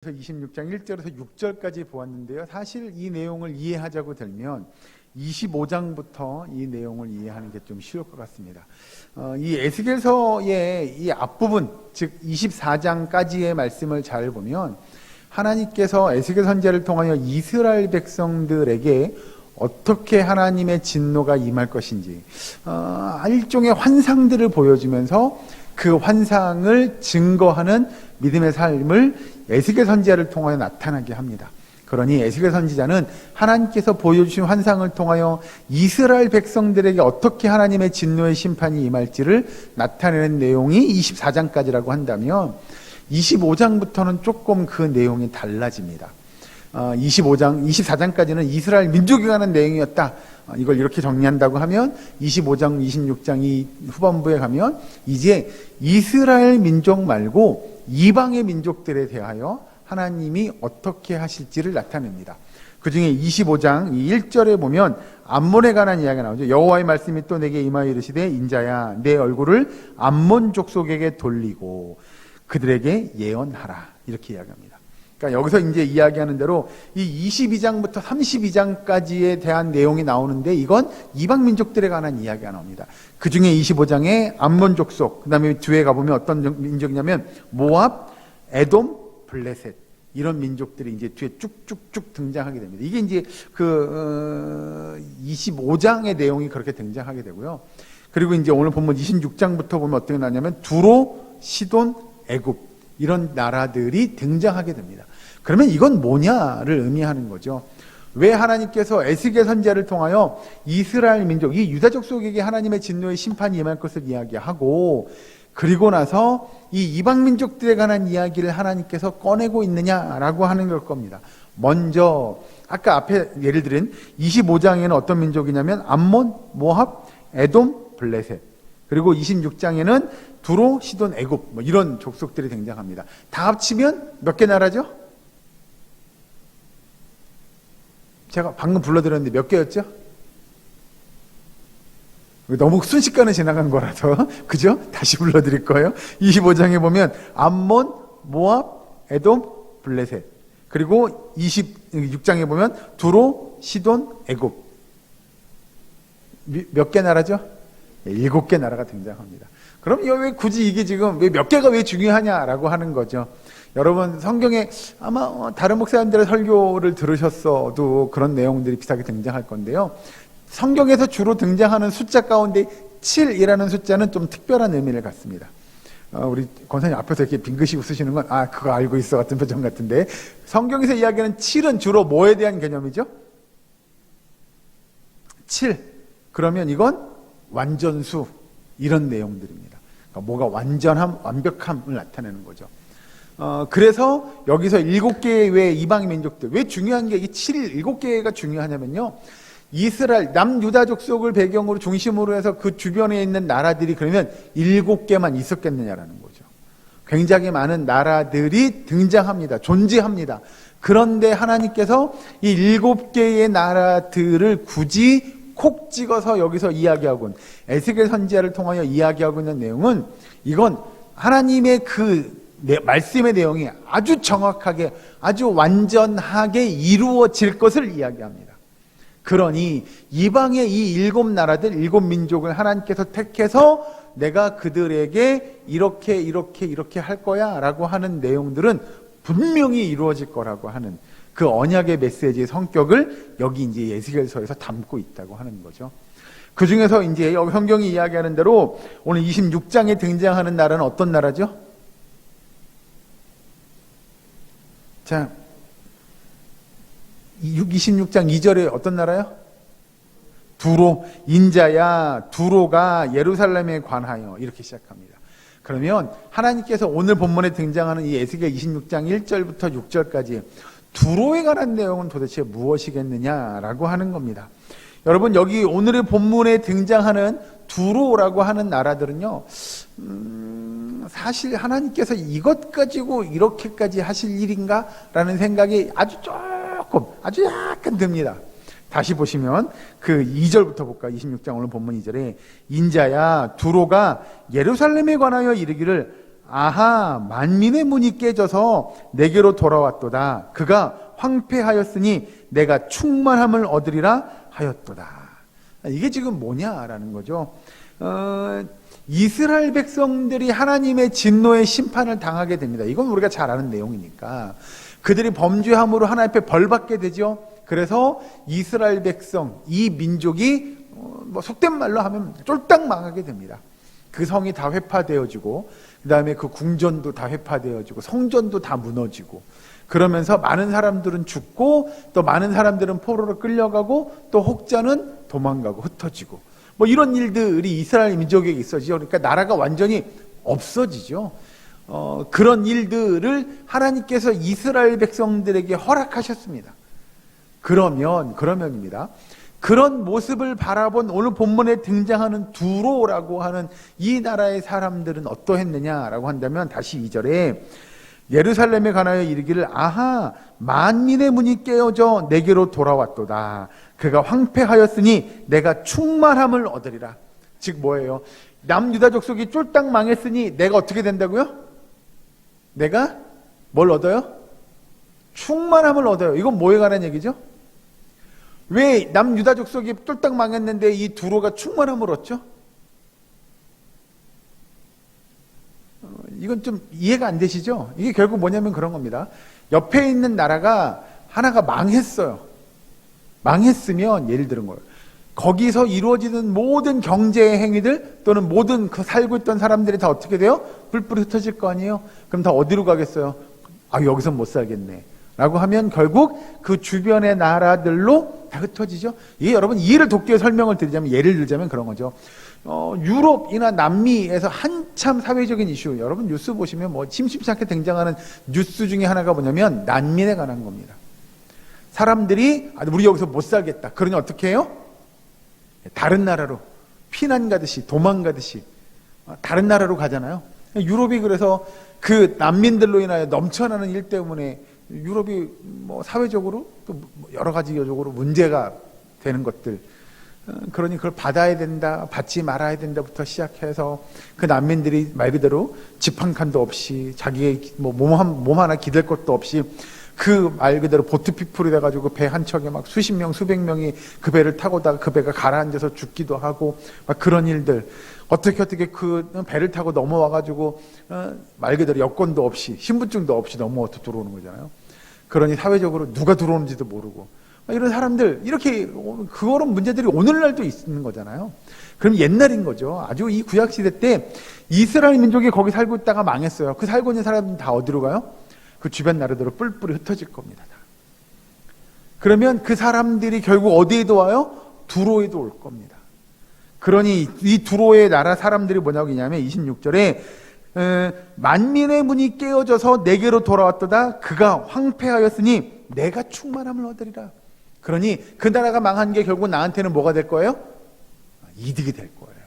26장 1절에서 6절까지 보았는데요. 사실 이 내용을 이해하자고 들면 25장부터 이 내용을 이해하는 게 좀 쉬울 것 같습니다. 이 에스겔서의 이 앞부분, 즉 24장까지의 말씀을 잘 보면 하나님께서 에스겔 선지자를 통하여 이스라엘 백성들에게 어떻게 하나님의 진노가 임할 것인지 일종의 환상들을 보여주면서 그 환상을 증거하는 믿음의 삶을 에스겔 선지자를 통하여 나타나게 합니다. 그러니 에스겔 선지자는 하나님께서 보여주신 환상을 통하여 이스라엘 백성들에게 어떻게 하나님의 진노의 심판이 임할지를 나타내는 내용이 24장까지라고 한다면 25장부터는 조금 그 내용이 달라집니다. 24장까지는 이스라엘 민족에 관한 내용이었다. 이걸 이렇게 정리한다고 하면 25장, 26장 이 후반부에 가면 이제 이스라엘 민족 말고 이방의 민족들에 대하여 하나님이 어떻게 하실지를 나타냅니다. 그 중에 25장 1절에 보면 암몬에 관한 이야기가 나오죠. 여호와의 말씀이 또 내게 임하여 이르시되 인자야 내 얼굴을 암몬 족속에게 돌리고 그들에게 예언하라. 이렇게 이야기합니다. 그러니까 여기서 이제 이야기하는 대로 이 22장부터 32장까지에 대한 내용이 나오는데 이건 이방 민족들에 관한 이야기가 나옵니다. 그 중에 25장에 암몬 족속, 그 다음에 뒤에 가보면 어떤 민족이냐면 모압, 에돔, 블레셋 이런 민족들이 이제 뒤에 쭉쭉쭉 등장하게 됩니다. 이게 이제 25장의 내용이 그렇게 등장하게 되고요. 그리고 이제 오늘 본문 26장부터 보면 어떻게 나냐면 두로, 시돈, 애굽 이런 나라들이 등장하게 됩니다. 그러면 이건 뭐냐를 의미하는 거죠. 왜 하나님께서 에스겔 선지자를 통하여 이스라엘 민족, 이 유다 족속에게 하나님의 진노의 심판이 임할 것을 이야기하고 그리고 나서 이 이방 민족들에 관한 이야기를 하나님께서 꺼내고 있느냐라고 하는 걸 겁니다. 먼저 아까 앞에 예를 들은 25장에는 어떤 민족이냐면 암몬, 모압, 에돔, 블레셋 그리고 26장에는 두로, 시돈, 애굽 뭐 이런 족속들이 등장합니다. 다 합치면 몇 개 나라죠? 제가 방금 불러드렸는데 몇 개였죠? 너무 순식간에 지나간 거라서 그죠? 다시 불러드릴 거예요. 25장에 보면 암몬, 모압, 에돔, 블레셋 그리고 26장에 보면 두로, 시돈, 애굽 몇 개 나라죠? 7개 나라가 등장합니다. 그럼 왜 굳이 이게 지금 왜 몇 개가 왜 중요하냐라고 하는 거죠. 여러분 성경에 아마 다른 목사님들의 설교를 들으셨어도 그런 내용들이 비슷하게 등장할 건데요. 성경에서 주로 등장하는 숫자 가운데 7이라는 숫자는 좀 특별한 의미를 갖습니다. 우리 권사님 앞에서 이렇게 빙긋이 웃으시는 건 그거 알고 있어 같은 표정 같은데 성경에서 이야기하는 7은 주로 뭐에 대한 개념이죠? 7. 그러면 이건 완전수 이런 내용들입니다. 그러니까 뭐가 완전함, 완벽함을 나타내는 거죠. 그래서 여기서 7개의 왜 이방 민족들 왜 중요한 게 이 7개가 중요하냐면요. 이스라엘 남유다 족속을 배경으로 중심으로 해서 그 주변에 있는 나라들이 그러면 7개만 있었겠느냐라는 거죠. 굉장히 많은 나라들이 등장합니다. 존재합니다. 그런데 하나님께서 이 7개의 나라들을 굳이 콕 찍어서 여기서 이야기하고 에스겔 선지자를 통하여 이야기하고 있는 내용은 이건 하나님의 그 말씀의 내용이 아주 정확하게 아주 완전하게 이루어질 것을 이야기합니다. 그러니 이방의 이 7나라들 7민족을 하나님께서 택해서 내가 그들에게 이렇게 할 거야 라고 하는 내용들은 분명히 이루어질 거라고 하는 그 언약의 메시지의 성격을 여기 이제 에스겔서에서 담고 있다고 하는 거죠. 그 중에서 이제 여기 성경이 이야기하는 대로 오늘 26장에 등장하는 나라는 어떤 나라죠? 자, 26장 2절에 어떤 나라요? 두로, 인자야 두로가 예루살렘에 관하여 이렇게 시작합니다. 그러면 하나님께서 오늘 본문에 등장하는 이 에스겔 26장 1절부터 6절까지 두로에 관한 내용은 도대체 무엇이겠느냐라고 하는 겁니다. 여러분 여기 오늘의 본문에 등장하는 두로라고 하는 나라들은요 사실 하나님께서 이것 가지고 이렇게까지 하실 일인가? 라는 생각이 아주 약간 듭니다. 다시 보시면 그 2절부터 볼까? 26장 오늘 본문 2절에 인자야 두로가 예루살렘에 관하여 이르기를 아하 만민의 문이 깨져서 내게로 돌아왔도다. 그가 황폐하였으니 내가 충만함을 얻으리라 하였도다. 이게 지금 뭐냐라는 거죠. 이스라엘 백성들이 하나님의 진노의 심판을 당하게 됩니다. 이건 우리가 잘 아는 내용이니까. 그들이 범죄함으로 하나님 앞에 벌받게 되죠. 그래서 이스라엘 백성, 이 민족이 속된 말로 하면 쫄딱 망하게 됩니다. 그 성이 다 회파되어지고, 그 다음에 그 궁전도 다 회파되어지고, 성전도 다 무너지고, 그러면서 많은 사람들은 죽고, 또 많은 사람들은 포로로 끌려가고, 또 혹자는 도망가고 흩어지고, 뭐 이런 일들이 이스라엘 민족에게 있어지죠. 그러니까 나라가 완전히 없어지죠. 그런 일들을 하나님께서 이스라엘 백성들에게 허락하셨습니다. 그러면입니다. 그런 모습을 바라본 오늘 본문에 등장하는 두로라고 하는 이 나라의 사람들은 어떠했느냐라고 한다면 다시 2절에 예루살렘에 관하여 이르기를 아하 만민의 문이 깨어져 내게로 돌아왔도다. 그가 황폐하였으니 내가 충만함을 얻으리라. 즉 뭐예요? 남유다 족속이 쫄딱 망했으니 내가 어떻게 된다고요? 내가 뭘 얻어요? 충만함을 얻어요. 이건 뭐에 관한 얘기죠? 왜 남유다 족속이 쫄딱 망했는데 이 두로가 충만함을 얻죠? 이건 좀 이해가 안 되시죠? 이게 결국 뭐냐면 그런 겁니다. 옆에 있는 나라가 하나가 망했어요. 망했으면 예를 들은 거예요. 거기서 이루어지는 모든 경제 행위들 또는 모든 그 살고 있던 사람들이 다 어떻게 돼요? 뿔뿔이 흩어질 거 아니에요? 그럼 다 어디로 가겠어요? 아, 여기서 못 살겠네. 라고 하면 결국 그 주변의 나라들로 다 흩어지죠. 이게 여러분 이해를 돕기 위해 설명을 드리자면 예를 들자면 그런 거죠. 유럽이나 남미에서 한참 사회적인 이슈, 여러분 뉴스 보시면 뭐 심심치 않게 등장하는 뉴스 중에 하나가 뭐냐면 난민에 관한 겁니다. 사람들이 우리 여기서 못 살겠다. 그러니 어떻게 해요? 다른 나라로 피난 가듯이 도망가듯이 다른 나라로 가잖아요. 유럽이 그래서 그 난민들로 인하여 넘쳐나는 일 때문에 유럽이 뭐 사회적으로 또 여러 가지적으로 문제가 되는 것들, 그러니 그걸 받아야 된다, 받지 말아야 된다부터 시작해서 그 난민들이 말 그대로 집 한 칸도 없이 자기의 몸 하나 기댈 것도 없이 그 말 그대로 보트피플이 돼가지고 배 한 척에 막 수십 명, 수백 명이 그 배를 타고다가 그 배가 가라앉아서 죽기도 하고 막 그런 일들. 어떻게 그 배를 타고 넘어와가지고 말 그대로 여권도 없이 신분증도 없이 넘어와서 들어오는 거잖아요. 그러니 사회적으로 누가 들어오는지도 모르고 이런 사람들 이렇게 그런 문제들이 오늘날도 있는 거잖아요. 그럼 옛날인 거죠. 아주 이 구약 시대 때 이스라엘 민족이 거기 살고 있다가 망했어요. 그 살고 있는 사람들은 다 어디로 가요? 그 주변 나라들로 뿔뿔이 흩어질 겁니다. 그러면 그 사람들이 결국 어디에도 와요? 두로에도 올 겁니다. 그러니 이 두로의 나라 사람들이 뭐냐고 하냐면 26절에 만민의 문이 깨어져서 내게로 돌아왔도다. 그가 황폐하였으니 내가 충만함을 얻으리라. 그러니 그 나라가 망한 게 결국 나한테는 뭐가 될 거예요? 이득이 될 거예요.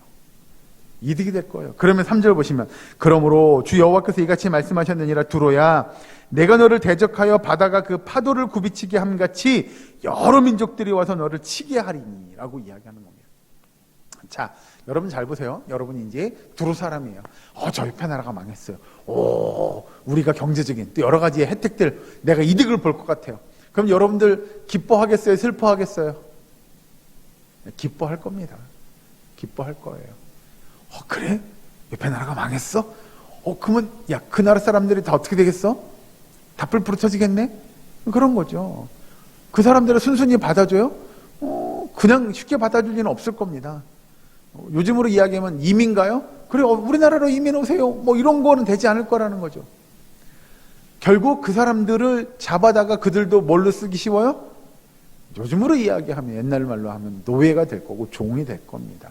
이득이 될 거예요. 그러면 3절 보시면 그러므로 주 여호와께서 이같이 말씀하셨느니라. 두로야 내가 너를 대적하여 바다가 그 파도를 굽이치게 함같이 여러 민족들이 와서 너를 치게 하리니 라고 이야기하는 겁니다. 자, 여러분 잘 보세요. 여러분이 이제 두로 사람이에요. 저 옆에 나라가 망했어요. 우리가 경제적인 또 여러 가지의 혜택들 내가 이득을 볼 것 같아요. 그럼 여러분들 기뻐하겠어요? 슬퍼하겠어요? 기뻐할 겁니다. 기뻐할 거예요. 그래? 옆에 나라가 망했어? 그러면 야, 그 나라 사람들이 다 어떻게 되겠어? 다 뿔뿔이 터지겠네? 그런 거죠. 그 사람들을 순순히 받아줘요? 그냥 쉽게 받아줄 리는 없을 겁니다. 요즘으로 이야기하면 이민 가요? 그래, 우리나라로 이민 오세요. 뭐 이런 거는 되지 않을 거라는 거죠. 결국 그 사람들을 잡아다가 그들도 뭘로 쓰기 쉬워요? 요즘으로 이야기하면 옛날 말로 하면 노예가 될 거고 종이 될 겁니다.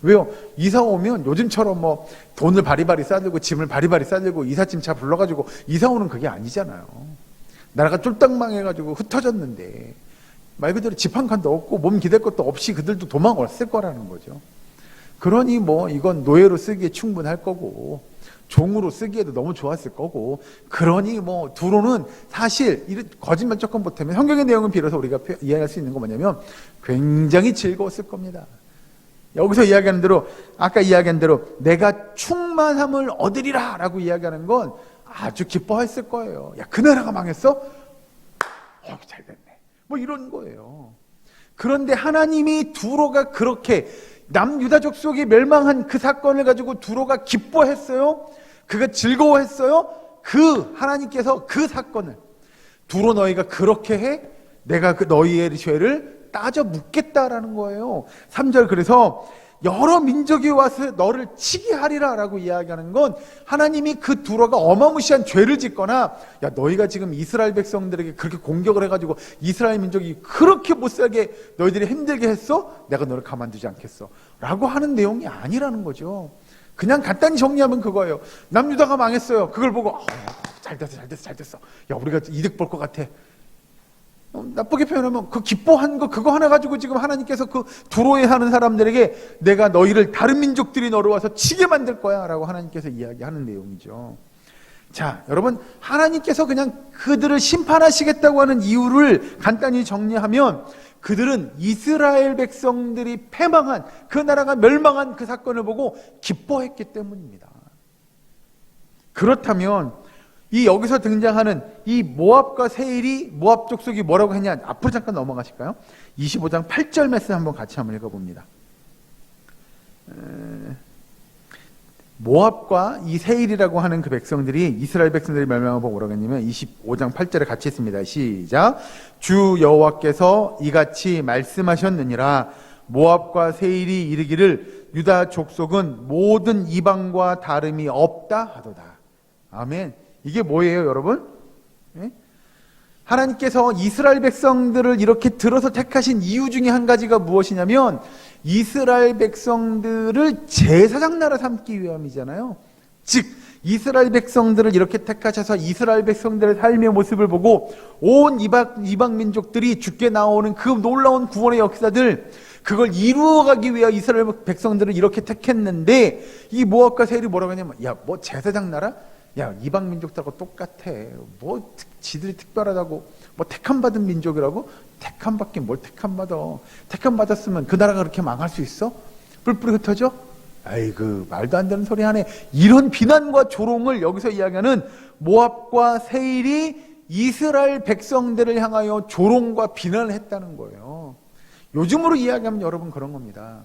왜요? 이사 오면 요즘처럼 뭐 돈을 바리바리 싸들고 짐을 바리바리 싸들고 이삿짐차 불러가지고 이사 오는 그게 아니잖아요. 나라가 쫄딱 망해가지고 흩어졌는데 말 그대로 집 한 칸도 없고 몸 기댈 것도 없이 그들도 도망왔을 거라는 거죠. 그러니 뭐 이건 노예로 쓰기에 충분할 거고 종으로 쓰기에도 너무 좋았을 거고, 그러니 뭐 두로는 사실 거짓말 조금 보태면 성경의 내용을 빌어서 우리가 이해할 수 있는 건 뭐냐면 굉장히 즐거웠을 겁니다. 여기서 이야기하는 대로, 아까 이야기한 대로 내가 충만함을 얻으리라 라고 이야기하는 건 아주 기뻐했을 거예요. 야, 그 나라가 망했어? 잘 됐네. 뭐 이런 거예요. 그런데 하나님이 두로가 그렇게 남유다족 속이 멸망한 그 사건을 가지고 두로가 기뻐했어요? 그가 즐거워했어요? 그 하나님께서 그 사건을 두로 너희가 그렇게 해? 내가 그 너희의 죄를 따져 묻겠다라는 거예요. 3절 그래서 여러 민족이 와서 너를 치게 하리라 라고 이야기하는 건 하나님이 그 두로가 어마무시한 죄를 짓거나 야 너희가 지금 이스라엘 백성들에게 그렇게 공격을 해가지고 이스라엘 민족이 그렇게 못살게 너희들이 힘들게 했어? 내가 너를 가만두지 않겠어 라고 하는 내용이 아니라는 거죠. 그냥 간단히 정리하면 그거예요. 남유다가 망했어요. 그걸 보고 잘 됐어. 야 우리가 이득 볼 것 같아. 나쁘게 표현하면 그 기뻐한 거 그거 하나 가지고 지금 하나님께서 그 두로에 사는 사람들에게 내가 너희를 다른 민족들이 너를 와서 치게 만들 거야 라고 하나님께서 이야기하는 내용이죠. 자, 여러분 하나님께서 그냥 그들을 심판하시겠다고 하는 이유를 간단히 정리하면 그들은 이스라엘 백성들이 패망한 그 나라가 멸망한 그 사건을 보고 기뻐했기 때문입니다. 그렇다면 이 여기서 등장하는 이 모압과 세일이 모압 족속이 뭐라고 했냐? 앞으로 잠깐 넘어가실까요? 25장 8절 말씀 한번 같이 한번 읽어봅니다. 모압과 이 세일이라고 하는 그 백성들이 이스라엘 백성들이 멸망을 보고 뭐라고 했냐면 25장 8절에 같이 했습니다. 시작. 주 여호와께서 이같이 말씀하셨느니라. 모압과 세일이 이르기를 유다 족속은 모든 이방과 다름이 없다 하도다. 아멘. 이게 뭐예요, 여러분? 예? 하나님께서 이스라엘 백성들을 이렇게 들어서 택하신 이유 중에 한 가지가 무엇이냐면 이스라엘 백성들을 제사장 나라 삼기 위함이잖아요. 즉 이스라엘 백성들을 이렇게 택하셔서 이스라엘 백성들의 삶의 모습을 보고 온 이방 민족들이 주께 나오는 그 놀라운 구원의 역사들 그걸 이루어가기 위해 이스라엘 백성들을 이렇게 택했는데 이 모압과 세일이 뭐라고 하냐면 야, 뭐 제사장 나라? 야, 이방 민족들하고 똑같아. 뭐 지들이 특별하다고 뭐 택함 받은 민족이라고? 택함 받긴 뭘 택함 받아. 택함 받았으면 그 나라가 그렇게 망할 수 있어? 뿔뿔이 흩어져? 아이고 말도 안 되는 소리 하네. 이런 비난과 조롱을 여기서 이야기하는 모압과 세일이 이스라엘 백성들을 향하여 조롱과 비난을 했다는 거예요. 요즘으로 이야기하면 여러분 그런 겁니다.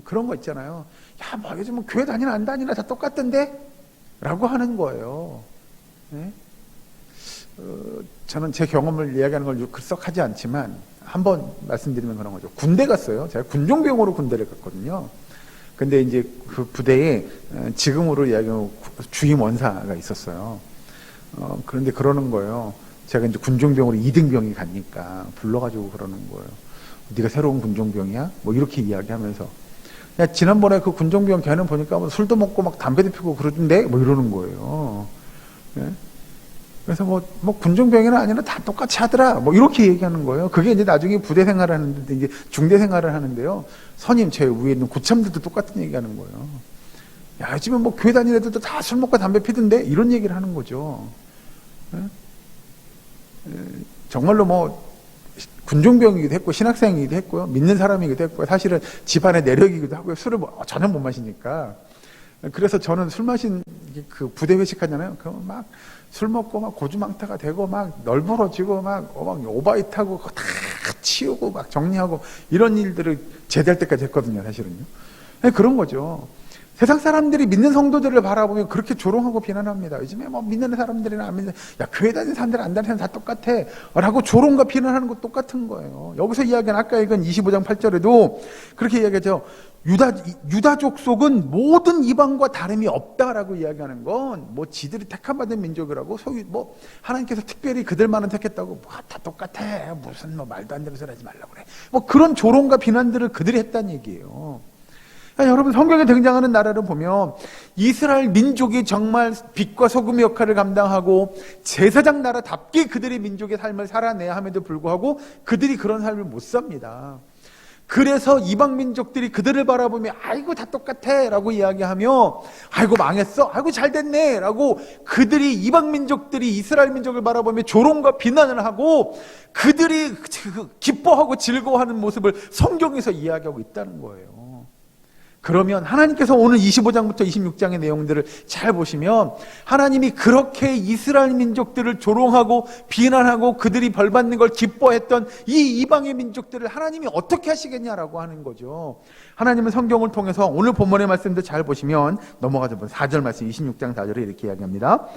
그런 거 있잖아요. 야, 뭐 요즘 교회 다니나 안 다니나 다 똑같던데? 라고 하는 거예요. 네? 저는 제 경험을 이야기하는 걸 글썩하지 않지만 한번 말씀드리면 그런 거죠. 군대 갔어요. 제가 군종병으로 군대를 갔거든요. 근데 이제 그 부대에 지금으로 이야기하면 주임 원사가 있었어요. 그런데 그러는 거예요. 제가 이제 군종병으로 2등병이 가니까 불러가지고 그러는 거예요. 네가 새로운 군종병이야? 뭐 이렇게 이야기하면서 야, 지난번에 그 군종병 걔는 보니까 뭐 술도 먹고 막 담배도 피우고 그러던데? 뭐 이러는 거예요. 네? 그래서 뭐 군종병이나 아니나 다 똑같이 하더라. 뭐 이렇게 얘기하는 거예요. 그게 이제 나중에 부대 생활을 하는데, 이제 중대 생활을 하는데요. 선임, 제 위에 있는 고참들도 똑같은 얘기 하는 거예요. 야, 요즘에 뭐 교회 다니는 애들도 다 술 먹고 담배 피던데? 이런 얘기를 하는 거죠. 네? 정말로 뭐, 군종병이기도 했고 신학생이기도 했고요. 믿는 사람이기도 했고요. 사실은 집안의 내력이기도 하고요. 술을 전혀 못 마시니까. 그래서 저는 술 마신 그 부대 회식하잖아요. 그럼 막 술 먹고 막 고주망타가 되고 막 널브러지고 막 오바이 타고 다 치우고 막 정리하고 이런 일들을 제대할 때까지 했거든요. 사실은요. 그런 거죠. 세상 사람들이 믿는 성도들을 바라보면 그렇게 조롱하고 비난합니다. 요즘에 뭐 믿는 사람들이나 안 믿는, 야, 교회 다니는 사람들 안 다니는 사람 다 똑같아. 라고 조롱과 비난하는 것 똑같은 거예요. 여기서 이야기는 아까 읽은 25장 8절에도 그렇게 이야기하죠. 유다 족속은 모든 이방과 다름이 없다라고 이야기하는 건 뭐 지들이 택함받은 민족이라고 소위 뭐 하나님께서 특별히 그들만은 택했다고 뭐 다 똑같아. 무슨 뭐 말도 안 되는 소리 하지 말라고 그래. 뭐 그런 조롱과 비난들을 그들이 했다는 얘기예요. 여러분 성경에 등장하는 나라를 보면 이스라엘 민족이 정말 빛과 소금의 역할을 감당하고 제사장 나라답게 그들의 민족의 삶을 살아내야 함에도 불구하고 그들이 그런 삶을 못 삽니다. 그래서 이방 민족들이 그들을 바라보며 아이고 다 똑같아 라고 이야기하며 아이고 망했어 아이고 잘 됐네 라고 그들이 이방 민족들이 이스라엘 민족을 바라보며 조롱과 비난을 하고 그들이 기뻐하고 즐거워하는 모습을 성경에서 이야기하고 있다는 거예요. 그러면 하나님께서 오늘 25장부터 26장의 내용들을 잘 보시면 하나님이 그렇게 이스라엘 민족들을 조롱하고 비난하고 그들이 벌받는 걸 기뻐했던 이 이방의 민족들을 하나님이 어떻게 하시겠냐라고 하는 거죠. 하나님은 성경을 통해서 오늘 본문의 말씀도 잘 보시면 넘어가서 4절 말씀 26장 4절에 이렇게 이야기합니다.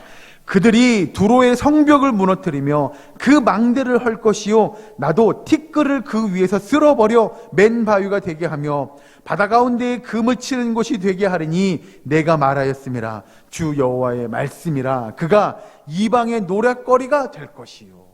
그들이 두로의 성벽을 무너뜨리며 그 망대를 헐 것이요 나도 티끌을 그 위에서 쓸어버려 맨 바위가 되게 하며 바다 가운데에 금을 치는 곳이 되게 하리니 내가 말하였음이라. 주 여호와의 말씀이라. 그가 이방의 노략거리가 될 것이요.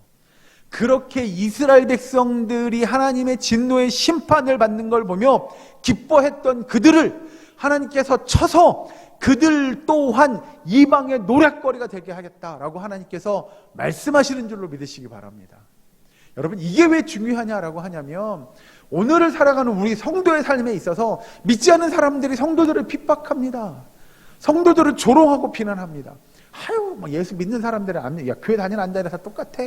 그렇게 이스라엘 백성들이 하나님의 진노의 심판을 받는 걸 보며 기뻐했던 그들을 하나님께서 쳐서 그들 또한 이방의 노략거리가 되게 하겠다라고 하나님께서 말씀하시는 줄로 믿으시기 바랍니다. 여러분, 이게 왜 중요하냐라고 하냐면 오늘을 살아가는 우리 성도의 삶에 있어서 믿지 않는 사람들이 성도들을 핍박합니다. 성도들을 조롱하고 비난합니다. 아유, 예수 믿는 사람들은 야, 교회 다니는 안 다니는 다 똑같아.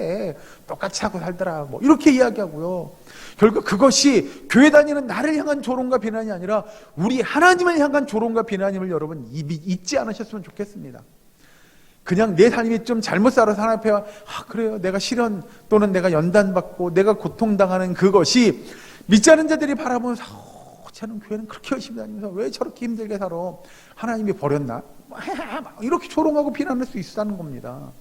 똑같이 하고 살더라. 이렇게 이야기하고요. 결국 그것이 교회 다니는 나를 향한 조롱과 비난이 아니라 우리 하나님을 향한 조롱과 비난임을 여러분 잊지 않으셨으면 좋겠습니다. 그냥 내 삶이 좀 잘못 살아서 하나님 앞에 그래요. 내가 실현 또는 내가 연단받고 내가 고통당하는 그것이 믿지 않는 자들이 바라보면서 쟤는 교회는 그렇게 열심히 다니면서 왜 저렇게 힘들게 살아? 하나님이 버렸나? 이렇게 조롱하고 비난할 수 있다는 겁니다.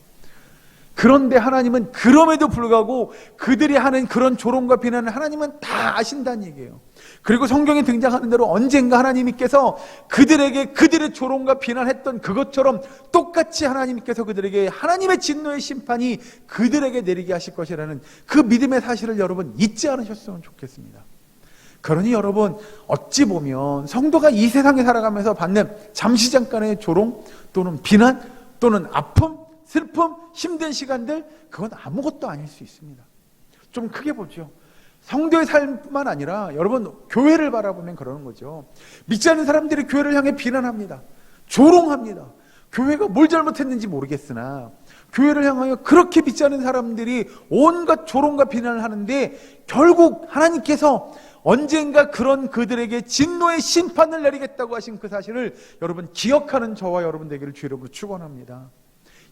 그런데 하나님은 그럼에도 불구하고 그들이 하는 그런 조롱과 비난을 하나님은 다 아신다는 얘기예요. 그리고 성경에 등장하는 대로 언젠가 하나님께서 그들에게 그들의 조롱과 비난했던 그것처럼 똑같이 하나님께서 그들에게 하나님의 진노의 심판이 그들에게 내리게 하실 것이라는 그 믿음의 사실을 여러분 잊지 않으셨으면 좋겠습니다. 그러니 여러분, 어찌 보면 성도가 이 세상에 살아가면서 받는 잠시 잠깐의 조롱 또는 비난 또는 아픔, 슬픔, 힘든 시간들, 그건 아무것도 아닐 수 있습니다. 좀 크게 보죠. 성도의 삶뿐만 아니라 여러분 교회를 바라보면 그러는 거죠. 믿지 않는 사람들이 교회를 향해 비난합니다. 조롱합니다. 교회가 뭘 잘못했는지 모르겠으나 교회를 향하여 그렇게 믿지 않는 사람들이 온갖 조롱과 비난을 하는데 결국 하나님께서 언젠가 그런 그들에게 진노의 심판을 내리겠다고 하신 그 사실을 여러분 기억하는 저와 여러분 되기를 주의 이름으로 축원합니다.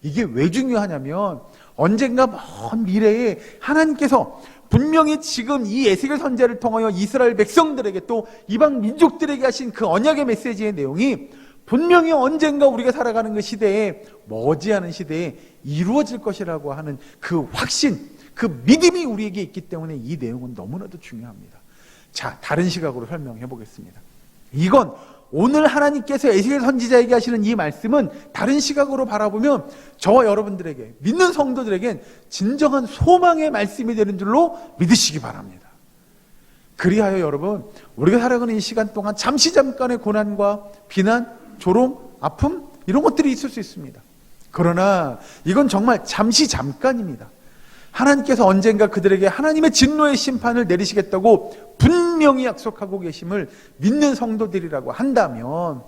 이게 왜 중요하냐면 언젠가 먼 미래에 하나님께서 분명히 지금 이 에스겔 선지자를 통하여 이스라엘 백성들에게 또 이방 민족들에게 하신 그 언약의 메시지의 내용이 분명히 언젠가 우리가 살아가는 그 시대에 머지않은 시대에 이루어질 것이라고 하는 그 확신, 그 믿음이 우리에게 있기 때문에 이 내용은 너무나도 중요합니다. 자, 다른 시각으로 설명해 보겠습니다. 이건 오늘 하나님께서 에스겔 선지자에게 하시는 이 말씀은 다른 시각으로 바라보면 저와 여러분들에게 믿는 성도들에겐 진정한 소망의 말씀이 되는 줄로 믿으시기 바랍니다. 그리하여 여러분 우리가 살아가는 이 시간 동안 잠시 잠깐의 고난과 비난, 조롱, 아픔 이런 것들이 있을 수 있습니다. 그러나 이건 정말 잠시 잠깐입니다. 하나님께서 언젠가 그들에게 하나님의 진노의 심판을 내리시겠다고 분명히 약속하고 계심을 믿는 성도들이라고 한다면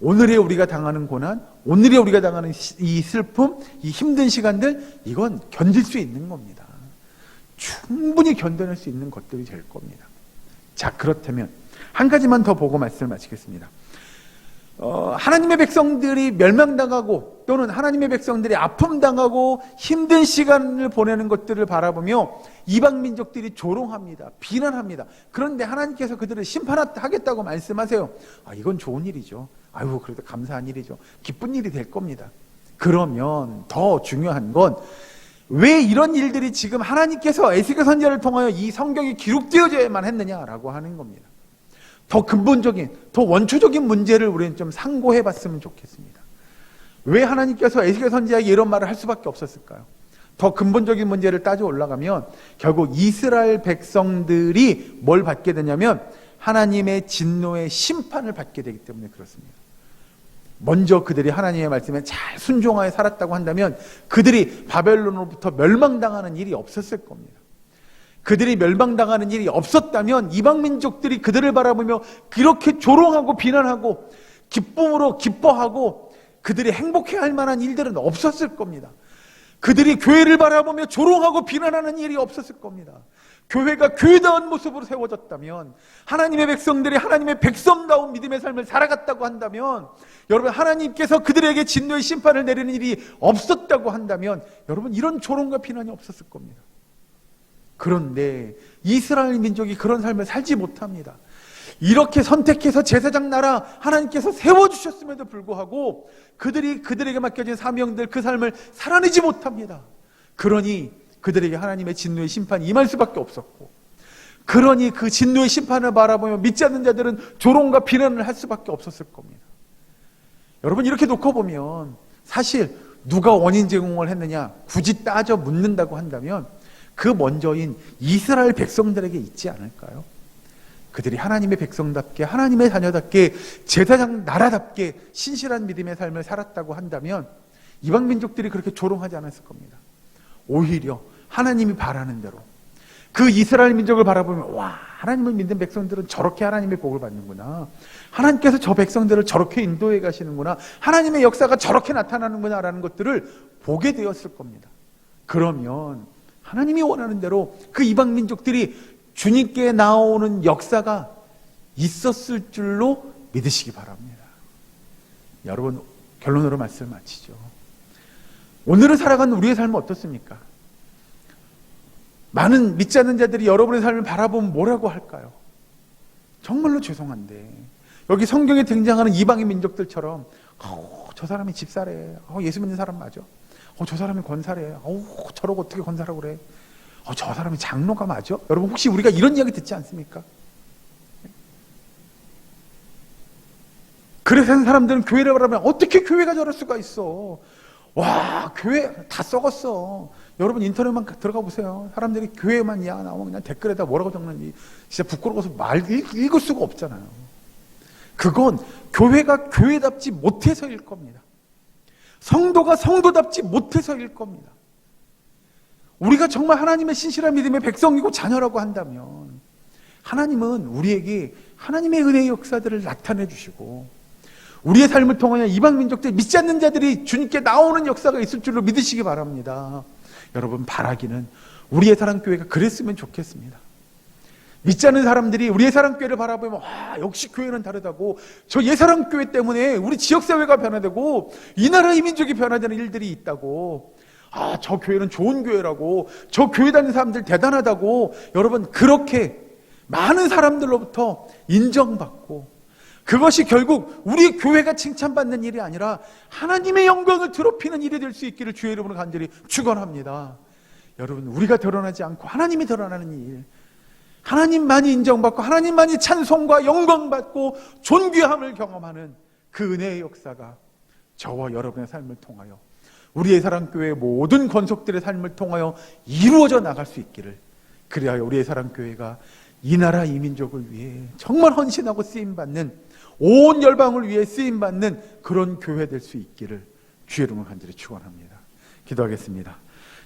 오늘의 우리가 당하는 고난, 오늘의 우리가 당하는 이 슬픔, 이 힘든 시간들 이건 견딜 수 있는 겁니다. 충분히 견뎌낼 수 있는 것들이 될 겁니다. 자, 그렇다면 한 가지만 더 보고 말씀을 마치겠습니다. 하나님의 백성들이 멸망당하고 또는 하나님의 백성들이 아픔당하고 힘든 시간을 보내는 것들을 바라보며 이방 민족들이 조롱합니다. 비난합니다. 그런데 하나님께서 그들을 심판하겠다고 말씀하세요. 이건 좋은 일이죠. 아유, 그래도 감사한 일이죠. 기쁜 일이 될 겁니다. 그러면 더 중요한 건 왜 이런 일들이 지금 하나님께서 에스겔 선지자를 통하여 이 성경이 기록되어져야만 했느냐라고 하는 겁니다. 더 근본적인, 더 원초적인 문제를 우리는 좀 상고해 봤으면 좋겠습니다. 왜 하나님께서 에스겔 선지자에게 이런 말을 할 수밖에 없었을까요? 더 근본적인 문제를 따져 올라가면 결국 이스라엘 백성들이 뭘 받게 되냐면 하나님의 진노의 심판을 받게 되기 때문에 그렇습니다. 먼저 그들이 하나님의 말씀에 잘 순종하여 살았다고 한다면 그들이 바벨론으로부터 멸망당하는 일이 없었을 겁니다. 그들이 멸망당하는 일이 없었다면 이방 민족들이 그들을 바라보며 그렇게 조롱하고 비난하고 기쁨으로 기뻐하고 그들이 행복해할 만한 일들은 없었을 겁니다. 그들이 교회를 바라보며 조롱하고 비난하는 일이 없었을 겁니다. 교회가 교회다운 모습으로 세워졌다면, 하나님의 백성들이 하나님의 백성다운 믿음의 삶을 살아갔다고 한다면, 여러분 하나님께서 그들에게 진노의 심판을 내리는 일이 없었다고 한다면 여러분 이런 조롱과 비난이 없었을 겁니다. 그런데 이스라엘 민족이 그런 삶을 살지 못합니다. 이렇게 선택해서 제사장 나라 하나님께서 세워주셨음에도 불구하고 그들에게 맡겨진 사명들, 그 삶을 살아내지 못합니다. 그러니 그들에게 하나님의 진노의 심판이 임할 수밖에 없었고, 그러니 그 진노의 심판을 바라보며 믿지 않는 자들은 조롱과 비난을 할 수밖에 없었을 겁니다. 여러분 이렇게 놓고 보면 사실 누가 원인 제공을 했느냐 굳이 따져 묻는다고 한다면 그 먼저인 이스라엘 백성들에게 있지 않을까요? 그들이 하나님의 백성답게, 하나님의 자녀답게, 제사장 나라답게 신실한 믿음의 삶을 살았다고 한다면 이방 민족들이 그렇게 조롱하지 않았을 겁니다. 오히려 하나님이 바라는 대로 그 이스라엘 민족을 바라보면, 와, 하나님을 믿는 백성들은 저렇게 하나님의 복을 받는구나, 하나님께서 저 백성들을 저렇게 인도해 가시는구나, 하나님의 역사가 저렇게 나타나는구나 라는 것들을 보게 되었을 겁니다. 그러면 하나님이 원하는 대로 그 이방 민족들이 주님께 나오는 역사가 있었을 줄로 믿으시기 바랍니다. 여러분, 결론으로 말씀을 마치죠. 오늘을 살아가는 우리의 삶은 어떻습니까? 많은 믿지 않는 자들이 여러분의 삶을 바라보면 뭐라고 할까요? 정말로 죄송한데 여기 성경에 등장하는 이방인 민족들처럼 저 사람이 집사래, 예수 믿는 사람 맞아, 저 사람이 권사래, 저러고 어떻게 권사라고 그래, 저 사람이 장로가 맞아? 여러분 혹시 우리가 이런 이야기 듣지 않습니까? 그래서 한 사람들은 교회를 바라보면 어떻게 교회가 저럴 수가 있어, 와, 교회 다 썩었어. 여러분 인터넷만 들어가 보세요. 사람들이 교회만 나오면 그냥 댓글에다 뭐라고 적는지 진짜 부끄러워서 읽을 수가 없잖아요. 그건 교회가 교회답지 못해서일 겁니다. 성도가 성도답지 못해서일 겁니다. 우리가 정말 하나님의 신실한 믿음의 백성이고 자녀라고 한다면 하나님은 우리에게 하나님의 은혜의 역사들을 나타내 주시고 우리의 삶을 통하여 이방 민족들, 믿지 않는 자들이 주님께 나오는 역사가 있을 줄로 믿으시기 바랍니다. 여러분, 바라기는 우리의 사랑교회가 그랬으면 좋겠습니다. 믿지 않는 사람들이 우리의 사랑교회를 바라보면, 와, 역시 교회는 다르다고, 저 예사랑교회 때문에 우리 지역사회가 변화되고 이 나라 이 민족이 변화되는 일들이 있다고, 저 교회는 좋은 교회라고, 저 교회 다니는 사람들 대단하다고, 여러분 그렇게 많은 사람들로부터 인정받고, 그것이 결국 우리 교회가 칭찬받는 일이 아니라 하나님의 영광을 드높이는 일이 될 수 있기를 주의 이름으로 간절히 축원합니다. 여러분, 우리가 드러나지 않고 하나님이 드러나는 일, 하나님만이 인정받고 하나님만이 찬송과 영광받고 존귀함을 경험하는 그 은혜의 역사가 저와 여러분의 삶을 통하여, 우리의 사랑교회의 모든 권속들의 삶을 통하여 이루어져 나갈 수 있기를, 그리하여 우리의 사랑교회가 이 나라 이 민족을 위해 정말 헌신하고 쓰임받는, 온 열방을 위해 쓰임받는 그런 교회 될 수 있기를 주의 이름으로 간절히 축원합니다. 기도하겠습니다.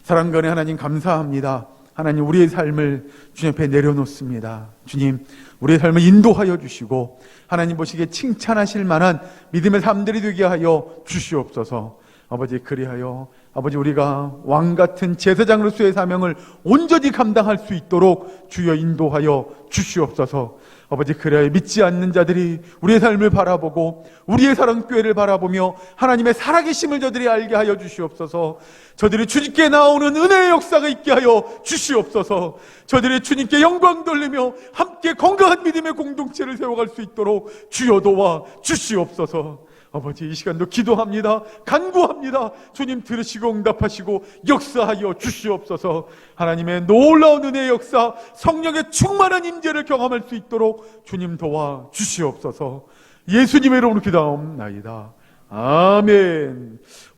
사랑간의 하나님, 감사합니다. 하나님, 우리의 삶을 주님 앞에 내려놓습니다. 주님, 우리의 삶을 인도하여 주시고 하나님 보시기에 칭찬하실 만한 믿음의 삶들이 되게 하여 주시옵소서. 아버지, 그리하여 아버지 우리가 왕같은 제사장으로서의 사명을 온전히 감당할 수 있도록 주여 인도하여 주시옵소서. 아버지, 그래야 믿지 않는 자들이 우리의 삶을 바라보고 우리의 사랑교회를 바라보며 하나님의 살아계심을 저들이 알게 하여 주시옵소서. 저들이 주님께 나오는 은혜의 역사가 있게 하여 주시옵소서. 저들이 주님께 영광 돌리며 함께 건강한 믿음의 공동체를 세워갈 수 있도록 주여 도와 주시옵소서. 아버지, 이 시간도 기도합니다. 간구합니다. 주님 들으시고 응답하시고 역사하여 주시옵소서. 하나님의 놀라운 은혜의 역사, 성령의 충만한 임재를 경험할 수 있도록 주님 도와 주시옵소서. 예수님의 이름으로 기도하옵나이다. 아멘.